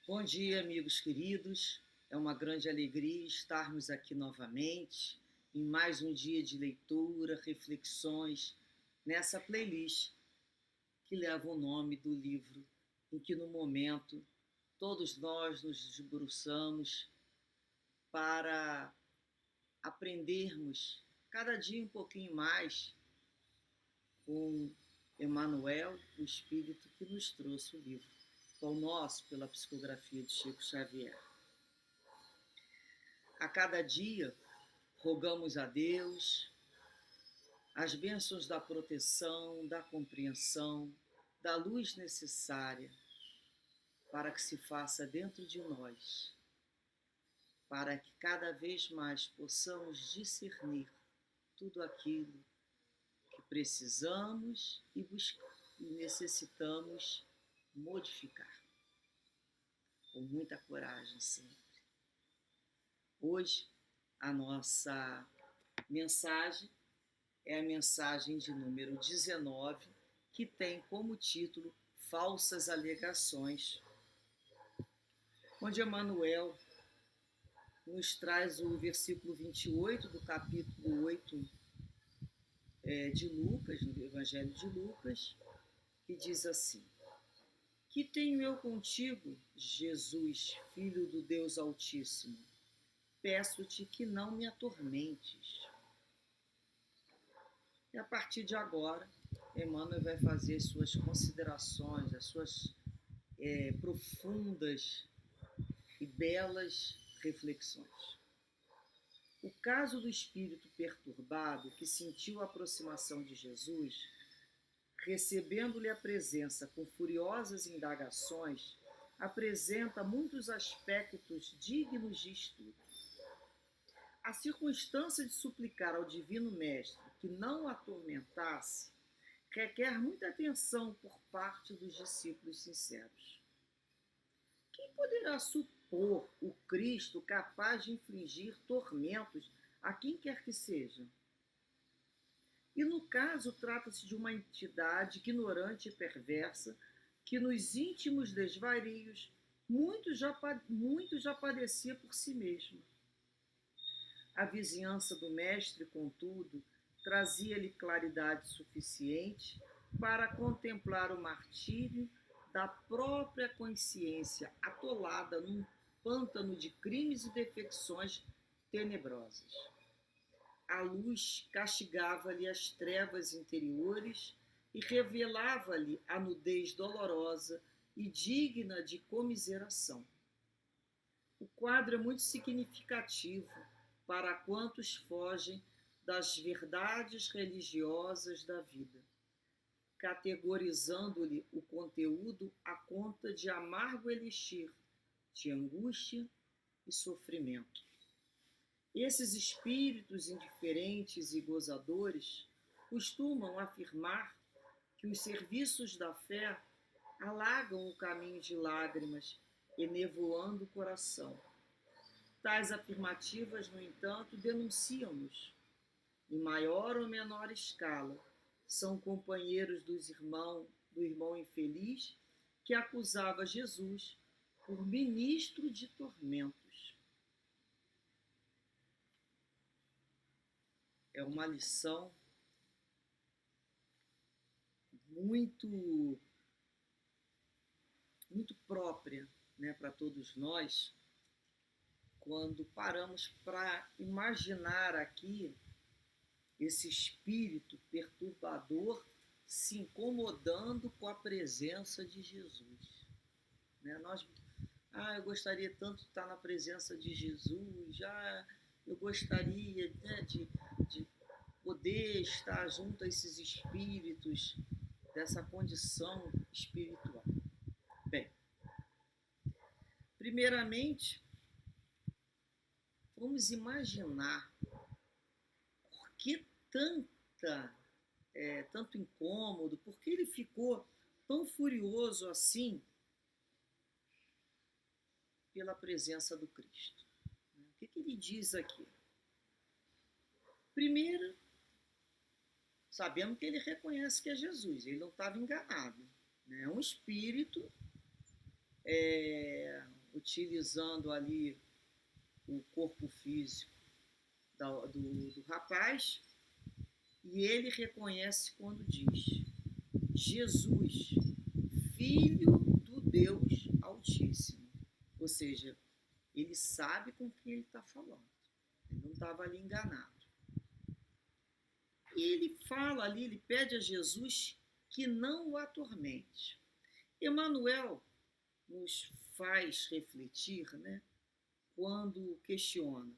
Bom dia, amigos queridos. É uma grande alegria estarmos aqui novamente em mais um dia de leitura, reflexões, nessa playlist que leva o nome do livro em que, no momento, todos nós nos debruçamos para aprendermos cada dia um pouquinho mais com Emmanuel, o Espírito que nos trouxe o livro. Pão Nosso, pela psicografia de Chico Xavier. A cada dia, rogamos a Deus as bênçãos da proteção, da compreensão, da luz necessária para que se faça dentro de nós, para que cada vez mais possamos discernir tudo aquilo que precisamos e necessitamos modificar, com muita coragem sempre. Hoje, a nossa mensagem é a mensagem de número 19, que tem como título Falsas Alegações, onde Emmanuel nos traz o versículo 28 do capítulo 8 de Lucas, no Evangelho de Lucas, que diz assim: Que tenho eu contigo, Jesus, Filho do Deus Altíssimo? Peço-te que não me atormentes. E a partir de agora, Emmanuel vai fazer suas considerações, as suas profundas e belas reflexões. O caso do espírito perturbado que sentiu a aproximação de Jesus, recebendo-lhe a presença com furiosas indagações, apresenta muitos aspectos dignos de estudo. A circunstância de suplicar ao Divino Mestre que não o atormentasse requer muita atenção por parte dos discípulos sinceros. Quem poderá supor o Cristo capaz de infligir tormentos a quem quer que seja? E no caso trata-se de uma entidade ignorante e perversa que nos íntimos desvarios muito já padecia por si mesma. A vizinhança do mestre, contudo, trazia-lhe claridade suficiente para contemplar o martírio da própria consciência atolada num pântano de crimes e defecções tenebrosas. A luz castigava-lhe as trevas interiores e revelava-lhe a nudez dolorosa e digna de comiseração. O quadro é muito significativo para quantos fogem das verdades religiosas da vida, categorizando-lhe o conteúdo à conta de amargo elixir de angústia e sofrimento. Esses espíritos indiferentes e gozadores costumam afirmar que os serviços da fé alagam o caminho de lágrimas, enevoando o coração. Tais afirmativas, no entanto, denunciam-nos, em maior ou menor escala, são companheiros do irmão infeliz que acusava Jesus por ministro de tormentos. É uma lição muito própria, né, para todos nós, quando paramos para imaginar aqui esse espírito perturbador se incomodando com a presença de Jesus. Né? Eu gostaria tanto de estar na presença de Jesus, eu gostaria, né, de poder estar junto a esses espíritos dessa condição espiritual. Bem, primeiramente, vamos imaginar por que tanto incômodo, por que ele ficou tão furioso assim pela presença do Cristo. O que ele diz aqui? Primeiro, sabemos que ele reconhece que é Jesus, ele não estava enganado. É um espírito utilizando ali o corpo físico do rapaz, e ele reconhece quando diz: Jesus, Filho do Deus Altíssimo. Ou seja, ele sabe com quem ele está falando. Ele não estava ali enganado. E ele fala ali, ele pede a Jesus que não o atormente. Emmanuel nos faz refletir, né, quando questiona: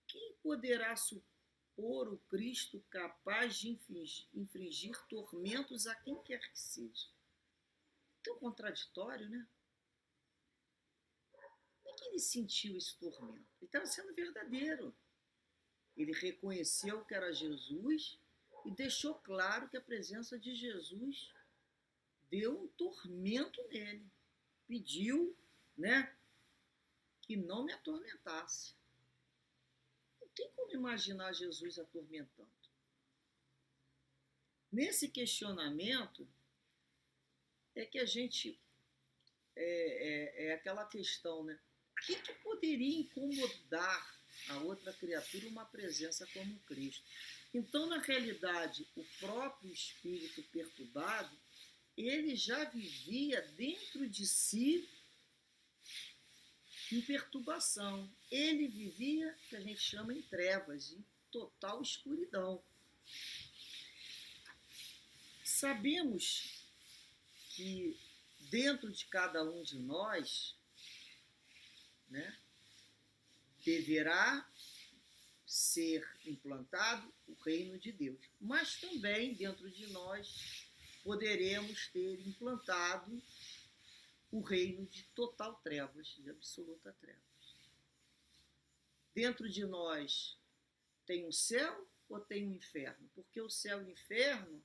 quem poderá supor o Cristo capaz de infligir tormentos a quem quer que seja? Tão contraditório, né? Como é que ele sentiu esse tormento? Ele estava sendo verdadeiro. Ele reconheceu que era Jesus e deixou claro que a presença de Jesus deu um tormento nele. Pediu, né, que não me atormentasse. Não tem como imaginar Jesus atormentando. Nesse questionamento é que a gente é aquela questão, né? O que poderia incomodar a outra criatura uma presença como Cristo? Então, na realidade, o próprio espírito perturbado, ele já vivia dentro de si em perturbação. Ele vivia, que a gente chama, em trevas, em total escuridão. Sabemos que dentro de cada um de nós, né, deverá ser implantado o reino de Deus. Mas também dentro de nós poderemos ter implantado o reino de total trevas, de absoluta trevas. Dentro de nós tem um céu ou tem um inferno? Porque o céu e o inferno,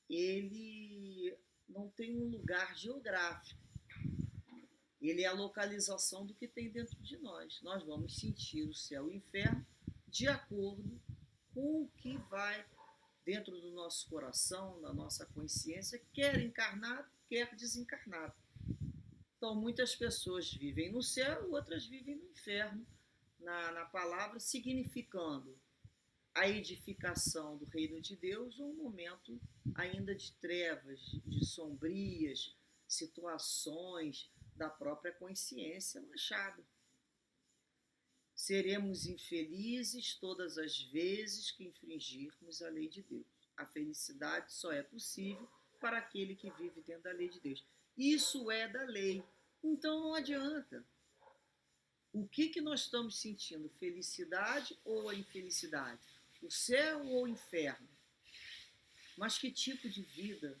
ele não tem um lugar geográfico. Ele é a localização do que tem dentro de nós. Nós vamos sentir o céu e o inferno de acordo com o que vai dentro do nosso coração, da nossa consciência, quer encarnado, quer desencarnado. Então, muitas pessoas vivem no céu, outras vivem no inferno, na palavra, significando a edificação do reino de Deus ou um momento ainda de trevas, de sombrias situações da própria consciência manchada. Seremos infelizes todas as vezes que infringirmos a lei de Deus. A felicidade só é possível para aquele que vive dentro da lei de Deus. Isso é da lei. Então não adianta. O que nós estamos sentindo? Felicidade ou a infelicidade? O céu ou o inferno? Mas que tipo de vida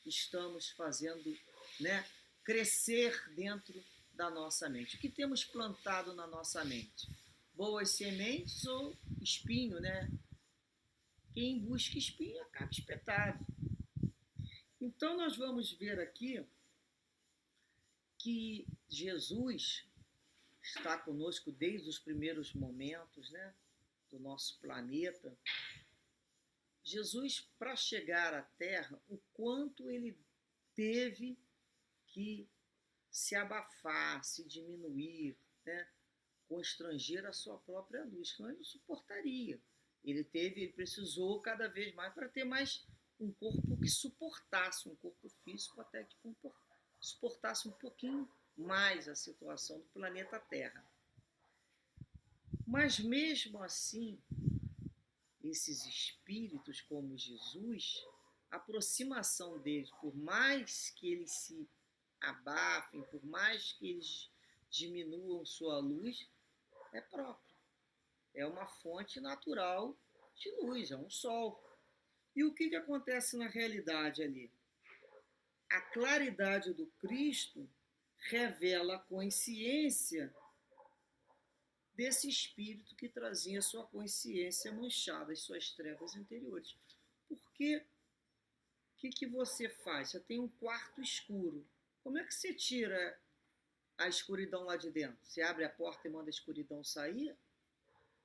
estamos fazendo, né, crescer dentro da nossa mente? O que temos plantado na nossa mente? Boas sementes ou espinho, né? Quem busca espinho acaba espetado. Então nós vamos ver aqui que Jesus está conosco desde os primeiros momentos, né, do nosso planeta. Jesus, para chegar à Terra, o quanto ele teve que se abafar, se diminuir, né, constranger a sua própria luz, que ele não suportaria. Ele precisou cada vez mais para ter mais um corpo que suportasse, um corpo físico até que suportasse um pouquinho mais a situação do planeta Terra. Mas mesmo assim, esses espíritos como Jesus, a aproximação deles, por mais que eles se abafem, por mais que eles diminuam sua luz, é próprio. É uma fonte natural de luz, é um sol. E o que acontece na realidade ali? A claridade do Cristo revela a consciência desse espírito que trazia sua consciência manchada, as suas trevas interiores. Porque o que você faz? Você tem um quarto escuro. Como é que você tira a escuridão lá de dentro? Você abre a porta e manda a escuridão sair?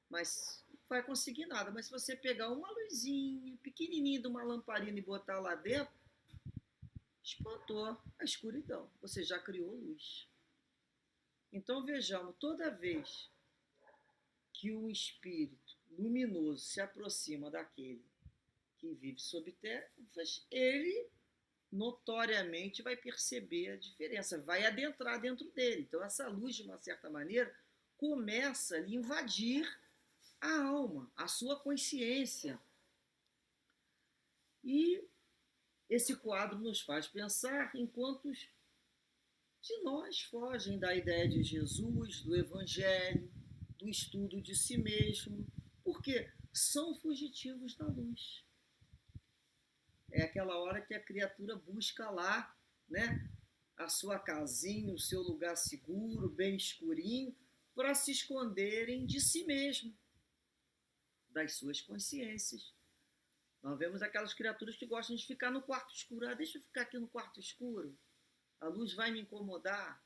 Mas não vai conseguir nada. Mas se você pegar uma luzinha pequenininha de uma lamparina e botar lá dentro, espantou a escuridão. Você já criou luz. Então vejamos, toda vez que um espírito luminoso se aproxima daquele que vive sob trevas, ele notoriamente vai perceber a diferença, vai adentrar dentro dele. Então essa luz, de uma certa maneira, começa a lhe invadir a alma, a sua consciência. E esse quadro nos faz pensar em quantos de nós fogem da ideia de Jesus, do Evangelho, do estudo de si mesmo, porque são fugitivos da luz. É aquela hora que a criatura busca lá, né, a sua casinha, o seu lugar seguro, bem escurinho, para se esconderem de si mesmo, das suas consciências. Nós vemos aquelas criaturas que gostam de ficar no quarto escuro. Ah, deixa eu ficar aqui no quarto escuro, a luz vai me incomodar.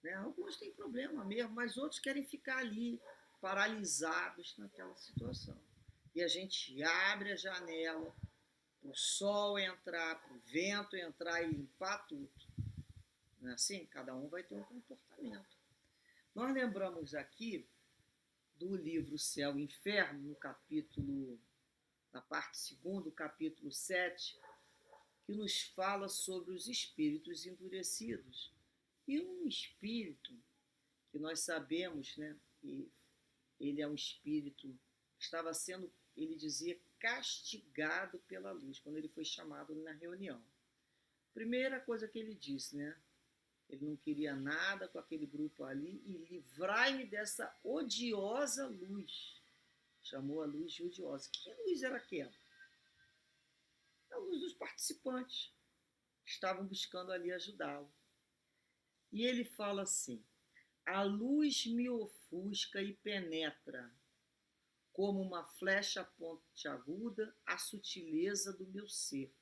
Né? Alguns têm problema mesmo, mas outros querem ficar ali, paralisados naquela situação. E a gente abre a janela para o sol entrar, para o vento entrar e limpar tudo. Não é assim? Cada um vai ter um comportamento. Nós lembramos aqui do livro Céu e Inferno, no capítulo, na parte 2ª, capítulo 7, que nos fala sobre os espíritos endurecidos. E um espírito que nós sabemos, né, que ele é um espírito que estava sendo, ele dizia, castigado pela luz, quando ele foi chamado na reunião. Primeira coisa que ele disse, né? Ele não queria nada com aquele grupo ali e livrai-me dessa odiosa luz. Chamou a luz de odiosa. Que luz era aquela? A luz dos participantes que estavam buscando ali ajudá-lo. E ele fala assim: a luz me ofusca e penetra, como uma flecha pontiaguda, a sutileza do meu ser.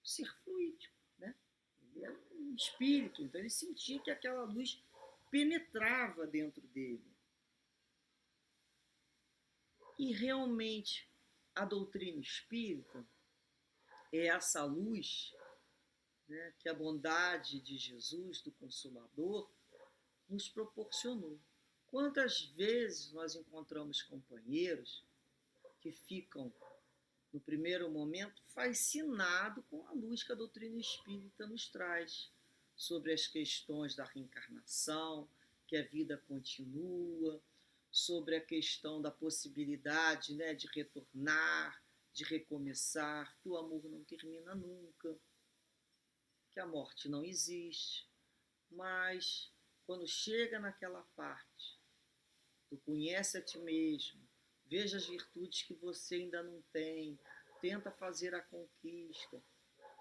O ser fluídico, né? Ele é um espírito, então ele sentia que aquela luz penetrava dentro dele. E realmente a doutrina espírita é essa luz, né, que a bondade de Jesus, do Consolador, nos proporcionou. Quantas vezes nós encontramos companheiros que ficam, no primeiro momento, fascinados com a luz que a doutrina espírita nos traz sobre as questões da reencarnação, que a vida continua, sobre a questão da possibilidade, né, de retornar, de recomeçar, que o amor não termina nunca, que a morte não existe. Mas quando chega naquela parte do conhece a ti mesmo, veja as virtudes que você ainda não tem, tenta fazer a conquista,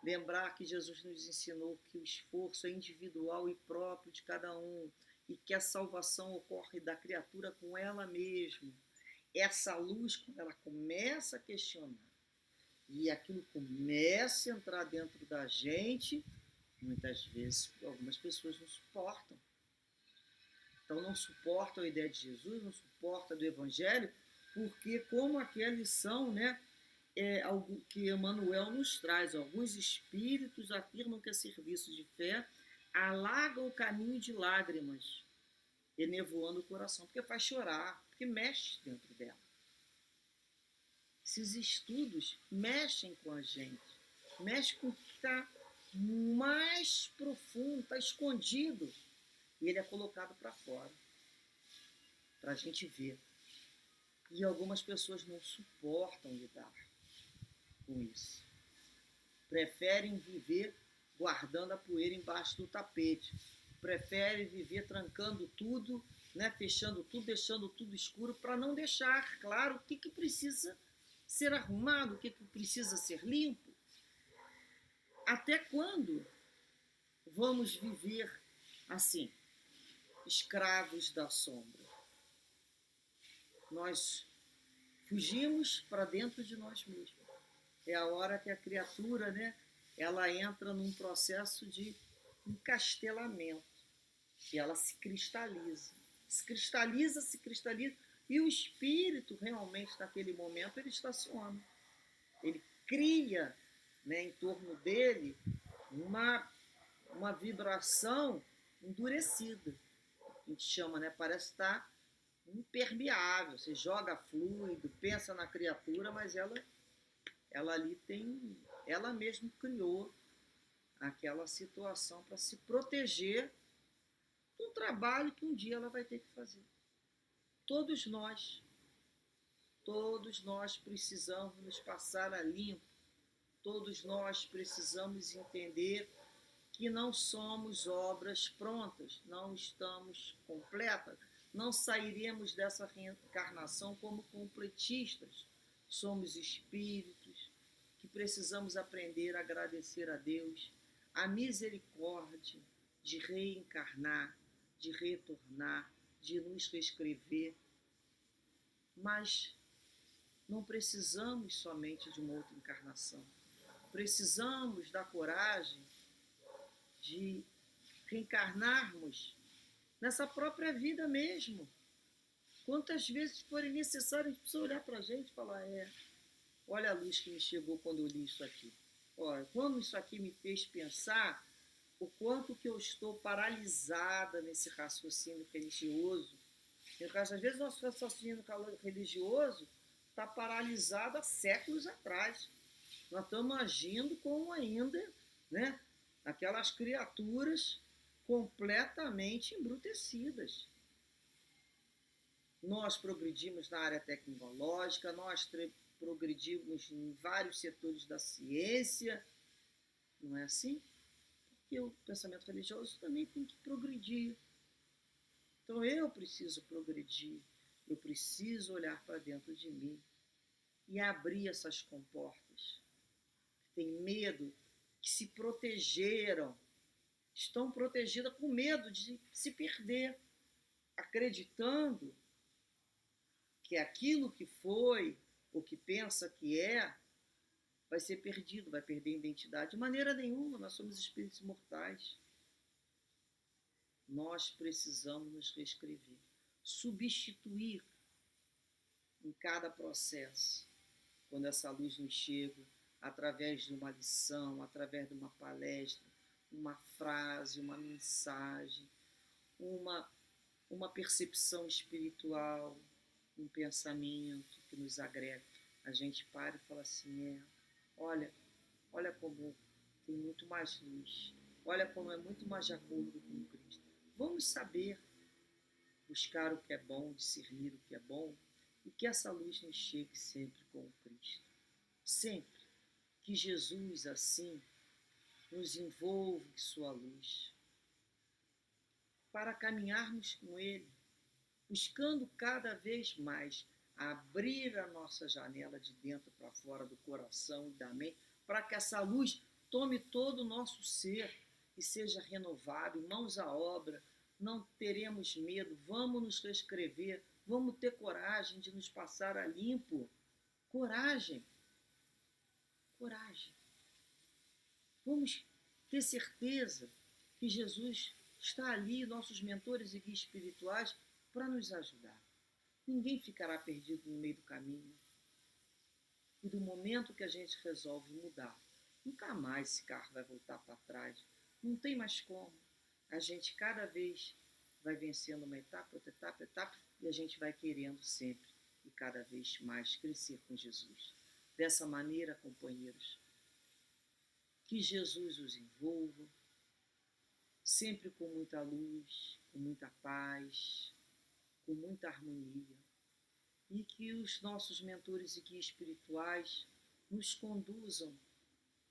lembrar que Jesus nos ensinou que o esforço é individual e próprio de cada um e que a salvação ocorre da criatura com ela mesma. Essa luz, quando ela começa a questionar e aquilo começa a entrar dentro da gente, muitas vezes algumas pessoas não suportam. Então não suportam a ideia de Jesus, não suportam do Evangelho, porque como aquela lição, né, algo que Emmanuel nos traz, alguns espíritos afirmam que a serviço de fé alagam o caminho de lágrimas, enevoando o coração, porque faz chorar, porque mexe dentro dela. Esses estudos mexem com a gente, mexem com o que está mais profundo, está escondido, e ele é colocado para fora, para a gente ver. E algumas pessoas não suportam lidar com isso. Preferem viver guardando a poeira embaixo do tapete. Preferem viver trancando tudo, né, fechando tudo, deixando tudo escuro, para não deixar claro o que precisa ser arrumado, o que precisa ser limpo. Até quando vamos viver assim, escravos da sombra? Nós fugimos para dentro de nós mesmos. É a hora que a criatura, né, ela entra num processo de encastelamento, e ela se cristaliza. Se cristaliza, e o espírito realmente, naquele momento, ele estaciona. Ele cria, né, em torno dele uma vibração endurecida. a gente chama, né? Parece estar impermeável. Você joga fluido, pensa na criatura, mas ela ali tem, ela mesma criou aquela situação para se proteger de um trabalho que um dia ela vai ter que fazer. Todos nós, todos nós precisamos nos passar a limpo. Todos nós precisamos entender que não somos obras prontas, não estamos completas, não sairemos dessa reencarnação como completistas. Somos espíritos que precisamos aprender a agradecer a Deus, a misericórdia de reencarnar, de retornar, de nos reescrever. Mas não precisamos somente de uma outra encarnação. Precisamos da coragem de reencarnarmos nessa própria vida mesmo. Quantas vezes forem necessárias, a gente precisa olhar para a gente e falar, olha a luz que me chegou quando eu li isso aqui. Olha, quando isso aqui me fez pensar o quanto que eu estou paralisada nesse raciocínio religioso. Às vezes, nosso raciocínio religioso está paralisado há séculos atrás. Nós estamos agindo como ainda, né, aquelas criaturas completamente embrutecidas. Nós progredimos na área tecnológica, nós progredimos em vários setores da ciência, não é assim? Porque o pensamento religioso também tem que progredir. Então eu preciso progredir, eu preciso olhar para dentro de mim e abrir essas comportas. Tem medo, que se protegeram, estão protegidas com medo de se perder, acreditando que aquilo que foi, ou que pensa que vai ser perdido, vai perder a identidade. De maneira nenhuma, nós somos espíritos imortais. Nós precisamos nos reescrever, substituir em cada processo, quando essa luz nos chega, através de uma lição, através de uma palestra, uma frase, uma mensagem, uma percepção espiritual, um pensamento que nos agrega. A gente para e fala assim, olha como tem muito mais luz, olha como é muito mais de acordo com Cristo. Vamos saber buscar o que é bom, discernir o que é bom, e que essa luz nos chegue sempre com o Cristo. Sempre. Que Jesus, assim, nos envolva em sua luz, para caminharmos com Ele, buscando cada vez mais abrir a nossa janela de dentro para fora do coração e da mente, para que essa luz tome todo o nosso ser e seja renovado, em mãos à obra. Não teremos medo, vamos nos reescrever, vamos ter coragem de nos passar a limpo. Coragem. Coragem. Vamos ter certeza que Jesus está ali, nossos mentores e guias espirituais, para nos ajudar. Ninguém ficará perdido no meio do caminho. E do momento que a gente resolve mudar, nunca mais esse carro vai voltar para trás. Não tem mais como. A gente cada vez vai vencendo uma etapa, outra etapa, e a gente vai querendo sempre e cada vez mais crescer com Jesus. Dessa maneira, companheiros, que Jesus os envolva, sempre com muita luz, com muita paz, com muita harmonia, e que os nossos mentores e guias espirituais nos conduzam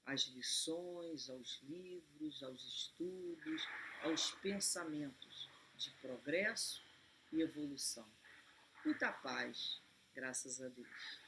às lições, aos livros, aos estudos, aos pensamentos de progresso e evolução. Muita paz, graças a Deus.